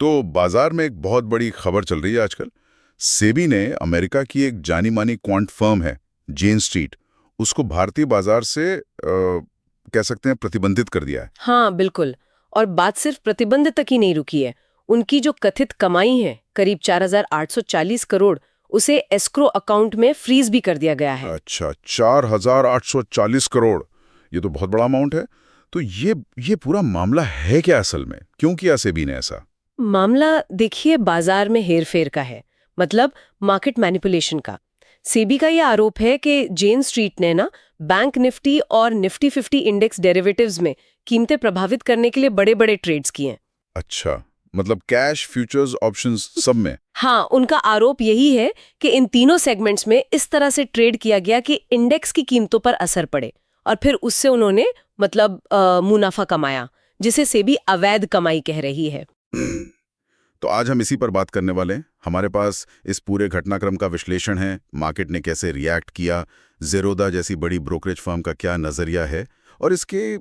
तो बाजार में एक बहुत बड़ी खबर चल रही है आजकल। सेबी ने अमेरिका की एक जानी मानी क्वांट फर्म है, जेन स्ट्रीट, उसको भारतीय बाजार से कह सकते हैं प्रतिबंधित कर दिया है। हाँ बिल्कुल। और बात सिर्फ प्रतिबंध तक ही नहीं रुकी है। उनकी जो कथित कमाई है करीब 4,840 करोड़, उसे एस्क्रो अकाउंट में फ्रीज भी कर दिया गया है। अच्छा, 4,840 करोड़, ये तो बहुत बड़ा अमाउंट है। तो ये पूरा मामला है क्या असल में? क्यों किया सेबी ने ऐसा? मामला देखिए बाजार में हेरफेर का है, मतलब मार्केट मैनिपुलेशन का। सेबी का यह आरोप है कि जेन स्ट्रीट ने ना बैंक निफ्टी और निफ्टी 50 इंडेक्स डेरिवेटिव्स में कीमतें प्रभावित करने के लिए बड़े बड़े ट्रेड्स किए हैं। अच्छा, मतलब कैश, फ्यूचर्स, ऑप्शंस सब में? हाँ, उनका आरोप यही है कि इन तीनों सेगमेंट्स में इस तरह से ट्रेड किया गया कि इंडेक्स की कीमतों पर असर पड़े और फिर उससे उन्होंने मतलब मुनाफा कमाया, जिसे सेबी अवैध कमाई कह रही है। तो आज हम इसी पर बात करने वाले हैं। हमारे पास इस पूरे घटनाक्रम का विश्लेषण है, मार्केट ने कैसे रिएक्ट किया, ज़ेरोदा जैसी बड़ी ब्रोकरेज फर्म का क्या नजरिया है और इसके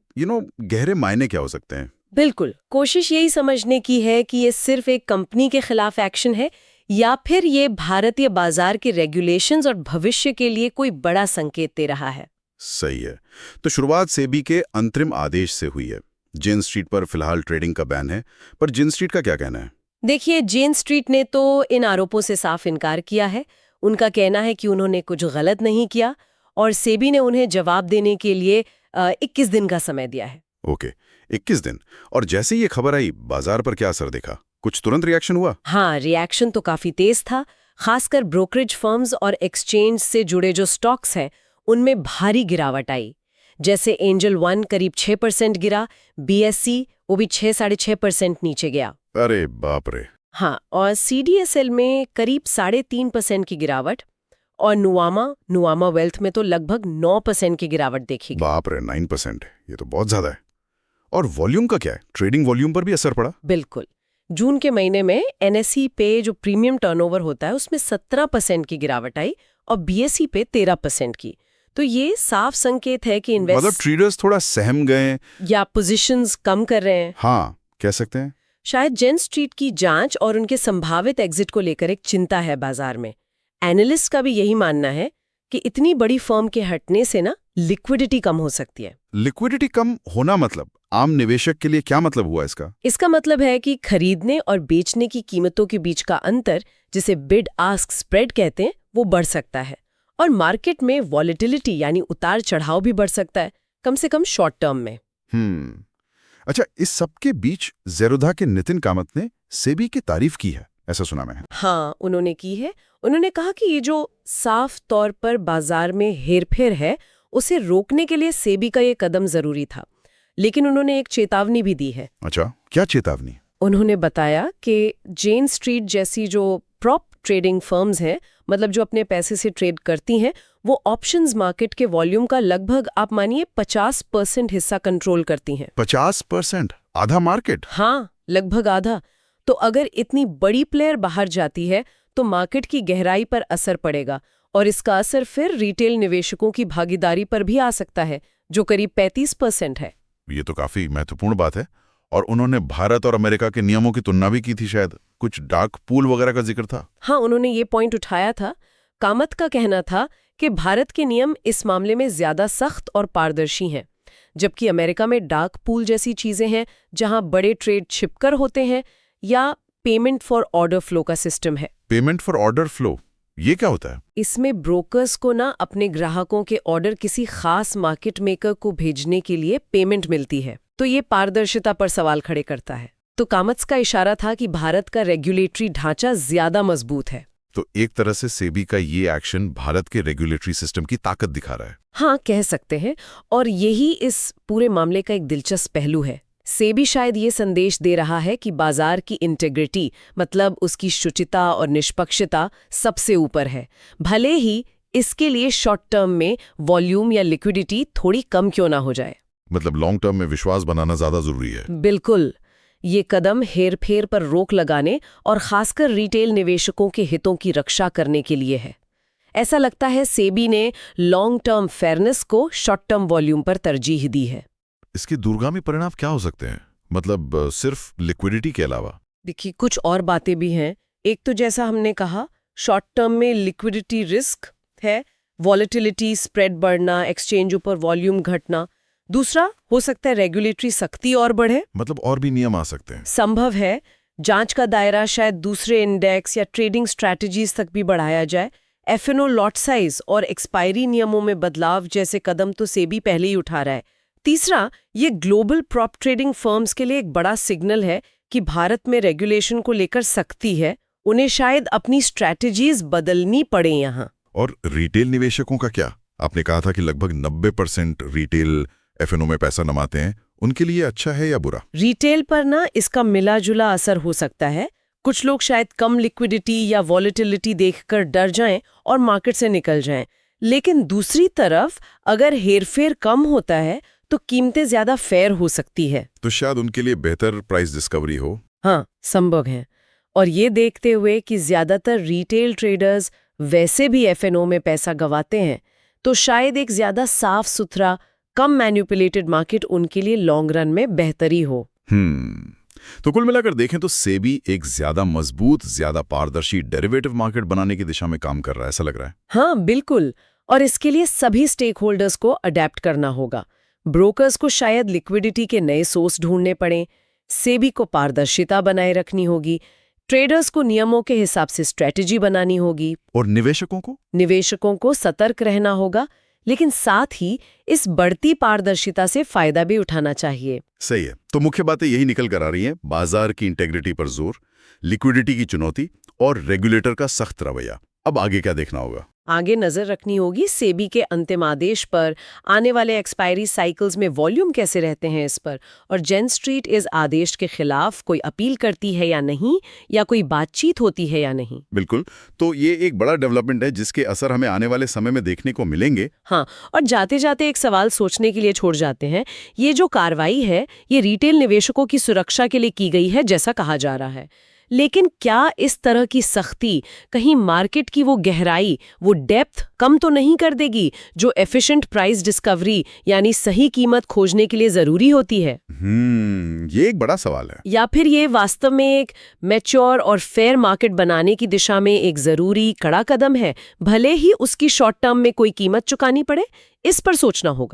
गहरे मायने क्या हो सकते हैं। बिल्कुल, कोशिश यही समझने की है कि ये सिर्फ एक कंपनी के खिलाफ एक्शन है या फिर ये भारतीय बाजार के रेगुलेशंस और भविष्य के लिए कोई बड़ा संकेत दे रहा है। सही है। तो शुरुआत सेबी के अंतरिम आदेश से हुई है। जिन स्ट्रीट पर फिलहाल ट्रेडिंग का बैन है, पर जिन स्ट्रीट का क्या कहना है? देखिए, जेन स्ट्रीट ने तो इन आरोपों से साफ इनकार किया है। उनका कहना है कि उन्होंने कुछ गलत नहीं किया और सेबी ने उन्हें जवाब देने के लिए 21 दिन का समय दिया है। ओके, 21 दिन। और जैसे ये खबर आई, बाजार पर क्या असर देखा? कुछ तुरंत रिएक्शन हुआ? हाँ, रिएक्शन तो काफी तेज था। खासकर ब्रोकरेज फर्म्स और एक्सचेंज से जुड़े जो स्टॉक्स हैं उनमें भारी गिरावट आई। जैसे एंजल वन करीब 6% गिरा, बीएससी वो भी 6-6.5% नीचे गया। अरे बाप रे! हाँ, और सीडीएसएल में करीब 3.5% की गिरावट और नुआमा वेल्थ में तो लगभग 9% की गिरावट देखी गई। बाप रे, 9%! ये तो बहुत ज्यादा है। और वॉल्यूम का क्या है? ट्रेडिंग वॉल्यूम पर भी असर पड़ा? बिल्कुल। जून के महीने में एनएसई पे जो प्रीमियम टर्नओवर होता है उसमें 17% की गिरावट आई और बीएसई पे 13% की। तो ये साफ संकेत है कि मतलब ट्रेडर्स थोड़ा सहम गए या पोजीशंस कम कर रहे हैं। हाँ, कह सकते हैं। शायद जेन स्ट्रीट की जांच और उनके संभावित एग्जिट को लेकर एक चिंता है बाजार में। एनालिस्ट का भी यही मानना है कि इतनी बड़ी फर्म के हटने से ना लिक्विडिटी कम हो सकती है। लिक्विडिटी कम होना मतलब आम निवेशक के लिए क्या मतलब हुआ इसका? इसका मतलब है कि खरीदने और बेचने की कीमतों के बीच का अंतर, जिसे बिड आस्क स्प्रेड कहते हैं, वो बढ़ सकता है और मार्केट में वॉलेटिलिटी यानी उतार चढ़ाव भी बढ़ सकता है, कम से कम शॉर्ट टर्म में। अच्छा, इस सब के बीच ज़ेरोधा के नितिन कामत ने सेबी की तारीफ की है, ऐसा सुना मैं। हाँ, उन्होंने की है। उन्होंने कहा कि ये जो साफ तौर पर बाजार में हेरफेर है उसे रोकने के लिए सेबी का ये कदम जरूरी था, लेकिन उन्होंने एक चेतावनी भी दी है। अच्छा, क्या चेतावनी? उन्होंने बताया कि जेन स्ट्रीट जैसी जो प्रॉप ट्रेडिंग फर्म्स हैं, मतलब जो अपने पैसे से ट्रेड करती हैं, वो ऑप्शंस मार्केट के वॉल्यूम का लगभग आप मानिए 50% हिस्सा कंट्रोल करती हैं। 50%? आधा मार्केट? हाँ, लगभग आधा। तो अगर इतनी बड़ी प्लेयर बाहर जाती है तो मार्केट की गहराई पर असर पड़ेगा और इसका असर फिर रिटेल निवेशकों की भागीदारी पर भी आ सकता है, जो करीब 35% है। ये तो काफी महत्वपूर्ण बात है। और उन्होंने भारत और अमेरिका के नियमों की तुलना भी की थी, शायद कुछ डार्क पूल वगैरह का जिक्र था। हाँ, उन्होंने ये पॉइंट उठाया था। कामत का कहना था कि भारत के नियम इस मामले में ज्यादा सख्त और पारदर्शी हैं, जबकि अमेरिका में डार्क पूल जैसी चीजें हैं जहां बड़े ट्रेड छिपकर होते हैं या पेमेंट फॉर ऑर्डर फ्लो का सिस्टम है। पेमेंट फॉर ऑर्डर फ्लो, ये क्या होता है? इसमें ब्रोकर्स को ना अपने ग्राहकों के ऑर्डर किसी खास मार्केट मेकर को भेजने के लिए पेमेंट मिलती है, तो ये पारदर्शिता पर सवाल खड़े करता है। तो कामत का इशारा था कि भारत का रेगुलेटरी ढांचा ज्यादा मजबूत है। तो एक तरह से सेबी का ये एक्शन भारत के रेगुलेटरी सिस्टम की ताकत दिखा रहा है। हाँ, कह सकते हैं। और यही इस पूरे मामले का एक दिलचस्प पहलू है। सेबी शायद ये संदेश दे रहा है कि बाजार की इंटेग्रिटी, मतलब उसकी शुचिता और निष्पक्षता, सबसे ऊपर है, भले ही इसके लिए शॉर्ट टर्म में वॉल्यूम या लिक्विडिटी थोड़ी कम क्यों ना हो जाए। मतलब लॉन्ग टर्म में विश्वास बनाना ज्यादा जरूरी है। बिल्कुल। ये कदम हेरफेर पर रोक लगाने और खासकर रिटेल निवेशकों के हितों की रक्षा करने के लिए है। ऐसा लगता है सेबी ने लॉन्ग टर्म फेयरनेस को शॉर्ट टर्म वॉल्यूम पर तरजीह दी है। इसके दूरगामी परिणाम क्या हो सकते हैं? मतलब सिर्फ लिक्विडिटी के अलावा? देखिए, कुछ और बातें भी हैं। एक तो जैसा हमने कहा, शॉर्ट टर्म में लिक्विडिटी रिस्क है, वॉलेटिलिटी, स्प्रेड बढ़ना, एक्सचेंज ऊपर वॉल्यूम घटना। दूसरा, हो सकता है रेगुलेटरी सख्ती और बढ़े, मतलब और भी नियम आ सकते हैं। संभव है जांच का दायरा शायद दूसरे इंडेक्स या ट्रेडिंग स्ट्रैटेजीज तक भी बढ़ाया जाए। एफएनओ लॉट साइज और एक्सपायरी नियमों में बदलाव जैसे कदम तो सेबी पहले ही उठा रहा है। तीसरा, ये ग्लोबल प्रॉप ट्रेडिंग फर्म्स के लिए एक बड़ा सिग्नल है कि भारत में रेगुलेशन को लेकर सख्ती है, उन्हें शायद अपनी स्ट्रैटेजीज बदलनी पड़े यहाँ। और रिटेल निवेशकों का क्या? आपने कहा था कि लगभग 90% रिटेल एफएनओ में पैसा नमाते हैं, उनके लिए अच्छा है या बुरा? रिटेल पर ना इसका मिला जुला असर हो सकता है। कुछ लोग शायद कम लिक्विडिटी या वॉलेटिलिटी देखकर डर जाएं और मार्केट से निकल जाएं। लेकिन दूसरी तरफ अगर हेरफेर कम होता है तो कीमतें ज्यादा फेयर हो सकती है। तो शायद उनके लिए बेहतर प्राइस डिस्कवरी हो। हाँ, संभव है। और ये देखते हुए कि ज्यादातर रिटेल ट्रेडर्स वैसे भी एफएनओ में पैसा गंवाते हैं, तो शायद एक ज्यादा साफ सुथरा, कम मैन्युपुलेटेड मार्केट उनके लिए लॉन्ग रन में बेहतरी हो। तो कुल मिलाकर देखें तो सेबी एक ज्यादा मजबूत, ज्यादा पारदर्शी डेरिवेटिव मार्केट बनाने की दिशा में काम कर रहा है, ऐसा लग रहा है। हाँ, बिल्कुल। और इसके लिए सभी स्टेक होल्डर्स को अडेप्ट करना होगा। ब्रोकर्स को शायद लिक्विडिटी के नए सोर्स ढूंढने पड़े, सेबी को पारदर्शिता बनाए रखनी होगी, ट्रेडर्स को नियमों के हिसाब से स्ट्रेटेजी बनानी होगी, और निवेशकों को सतर्क रहना होगा, लेकिन साथ ही इस बढ़ती पारदर्शिता से फायदा भी उठाना चाहिए। सही है। तो मुख्य बातें यही निकल कर आ रही हैं: बाजार की इंटेग्रिटी पर जोर, लिक्विडिटी की चुनौती और रेगुलेटर का सख्त रवैया। अब आगे क्या देखना होगा? आगे नजर रखनी होगी सेबी के अंतिम आदेश पर, आने वाले एक्सपायरी साइकिल्स में वॉल्यूम कैसे रहते हैं इस पर, और जेन स्ट्रीट इस आदेश के खिलाफ कोई अपील करती है या नहीं, या कोई बातचीत होती है या नहीं। बिल्कुल। तो ये एक बड़ा डेवलपमेंट है जिसके असर हमें आने वाले समय में देखने को मिलेंगे। हाँ, और जाते जाते एक सवाल सोचने के लिए छोड़ जाते हैं। ये जो कार्रवाई है, ये रिटेल निवेशकों की सुरक्षा के लिए की गई है जैसा कहा जा रहा है, लेकिन क्या इस तरह की सख्ती कहीं मार्केट की वो गहराई, वो डेप्थ कम तो नहीं कर देगी जो एफिशिएंट प्राइस डिस्कवरी यानी सही कीमत खोजने के लिए जरूरी होती है? ये एक बड़ा सवाल है। या फिर ये वास्तव में एक मैच्योर और फेयर मार्केट बनाने की दिशा में एक जरूरी कड़ा कदम है, भले ही उसकी शॉर्ट टर्म में कोई कीमत चुकानी पड़े? इस पर सोचना होगा।